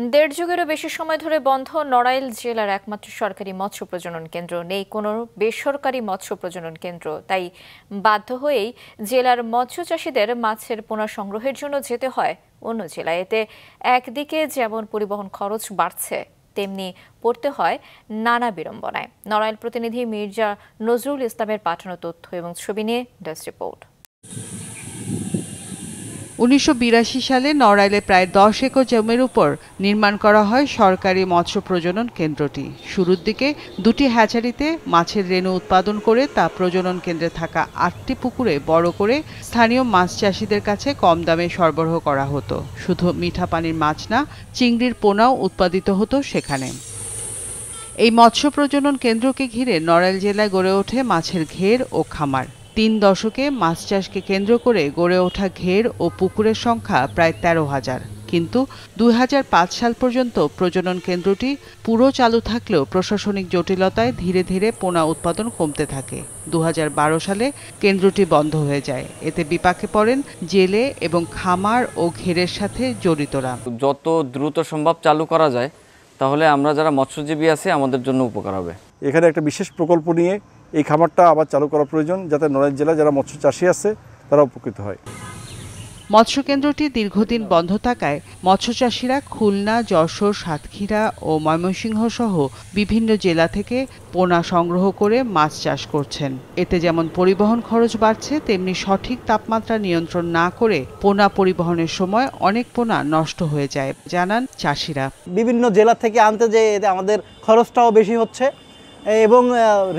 দেড় যুগেরও বেশি সময় ধরে বন্ধ নড়াইল জেলার একমাত্র সরকারি মৎস্য প্রজনন কেন্দ্র। নেই কোনো বেসরকারি মৎস্য প্রজনন কেন্দ্র, তাই বাধ্য হয়েই জেলার মৎস্য চাষীদের মাছের পোনা সংগ্রহের জন্য যেতে হয় অন্য জেলায়। এতে একদিকে যেমন পরিবহন খরচ বাড়ছে, তেমনি পড়তে হয় নানা বিড়ম্বনায়। নড়াইল প্রতিনিধি মির্জা নজরুল ইসলামের পাঠানো তথ্য এবং ছবি নিয়ে ডেস্ক রিপোর্ট। ১৯৮২ সালে নড়াইলে প্রায় ১০ একর জমির উপর নির্মাণ করা হয় সরকারি মৎস্য প্রজনন কেন্দ্রটি। শুরুর দিকে দুটি হ্যাচারিতে মাছের রেণু উৎপাদন করে তা প্রজনন কেন্দ্রে থাকা ৮টি পুকুরে বড় করে স্থানীয় মাছ চাষিদের কাছে কম দামে সরবরাহ করা হতো। শুধু মিঠা পানির মাছ না, চিংড়ির পোনাও উৎপাদিত হতো সেখানে। এই মৎস্য প্রজনন কেন্দ্রকে ঘিরে নড়াইল জেলায় গড়ে ওঠে মাছের ঘের ও খামার। ৩ দশকে মাছ চাষকে কেন্দ্র করে গড়ে ওঠা ঘের ও পুকুরের সংখ্যা প্রায় ১৩,০০০। কিন্তু ২০০৫ সাল পর্যন্ত প্রজনন কেন্দ্রটি পুরো চালু থাকলেও প্রশাসনিক জটিলতায় ধীরে ধীরে পোনা উৎপাদন কমতে থাকে। ২০১২ সালে কেন্দ্রটি বন্ধ হয়ে যায়। এতে বিপাকে পড়েন জেলে এবং খামার ও ঘেরের সাথে জড়িতরা। যত দ্রুত সম্ভব চালু করা যায়, তাহলে আমরা যারা মৎস্যজীবী আছি আমাদের জন্য উপকার হবে। এখানে একটা বিশেষ প্রকল্প নিয়ে এই খামারটা আবার চালু করা প্রয়োজন, যাতে নড়াইল জেলা যারা মৎস্য চাষী আছে তারা উপকৃত হয়। মৎস্য কেন্দ্রটি দীর্ঘদিন বন্ধ থাকায় মৎস্য চাষীরা খুলনা, যশোর, সাতক্ষীরা ও ময়মনসিংহ সহ বিভিন্ন জেলা থেকে পোনা সংগ্রহ করে মাছ চাষ করছেন। এতে যেমন পরিবহন খরচ বাড়ছে, তেমনি সঠিক তাপমাত্রা নিয়ন্ত্রণ না করে পোনা পরিবহনের সময় অনেক পোনা নষ্ট হয়ে যায়, জানান চাষীরা। বিভিন্ন জেলা থেকে আনতে যেয়ে আমাদের খরচটাও বেশি হচ্ছে এবং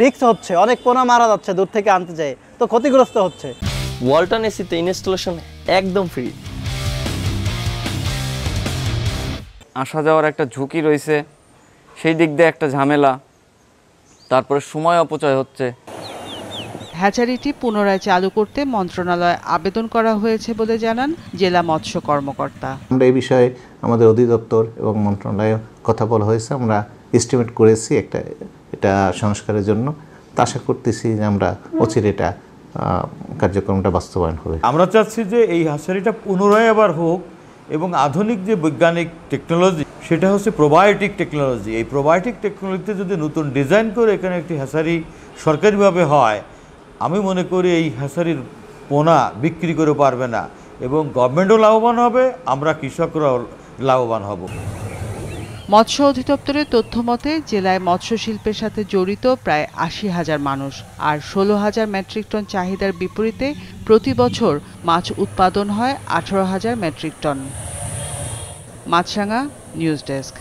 রিস্ক হচ্ছে, অনেক পোনা মারা যাচ্ছে দূর থেকে আনতে যায়, তো ক্ষতিগ্রস্ত হচ্ছে। ওয়ালটন এসিতে ইনস্টলেশন একদম ফ্রি। আসা যাওয়ার একটা ঝুঁকি রয়েছে, সেই দিক দিয়ে একটা ঝামেলা, তারপরে সময় অপচয় হচ্ছে। হ্যাচারিটি পুনরায় চালু করতে মন্ত্রণালয়ে আবেদন করা হয়েছে বলে জানান জেলা মৎস্য কর্মকর্তা। আমরা এই বিষয়ে আমাদের অধিদপ্তর এবং মন্ত্রণালয়ে কথা বলা হয়েছে। আমরা এস্টিমেট করেছি এটা সংস্কারের জন্য। আশা করতেছি যে আমরা অচিরে এটা কার্যক্রমটা বাস্তবায়ন হবে। আমরা চাচ্ছি যে এই হ্যাচারিটা পুনরায় আবার হোক এবং আধুনিক যে বৈজ্ঞানিক টেকনোলজি, সেটা হচ্ছে প্রোবায়োটিক টেকনোলজি। এই প্রোবায়োটিক টেকনোলজিতে যদি নতুন ডিজাইন করে এখানে একটি হ্যাচারি সরকারিভাবে হয়, আমি মনে করি এই হ্যাচারির পোনা বিক্রি করে পারবে না এবং গভর্নমেন্টও লাভবান হবে, আমরা কৃষকরাও লাভবান হব। মৎস্য অধিদপ্তরের তথ্য মতে জেলায় মৎস্য শিল্পের সাথে জড়িত প্রায় ৮০,০০০ মানুষ, আর ১৬,০০০ মেট্রিক টন চাহিদার বিপরীতে প্রতি বছর মাছ উৎপাদন হয় ১৮,০০০ মেট্রিক টন। মাছরাঙা নিউজ ডেস্ক।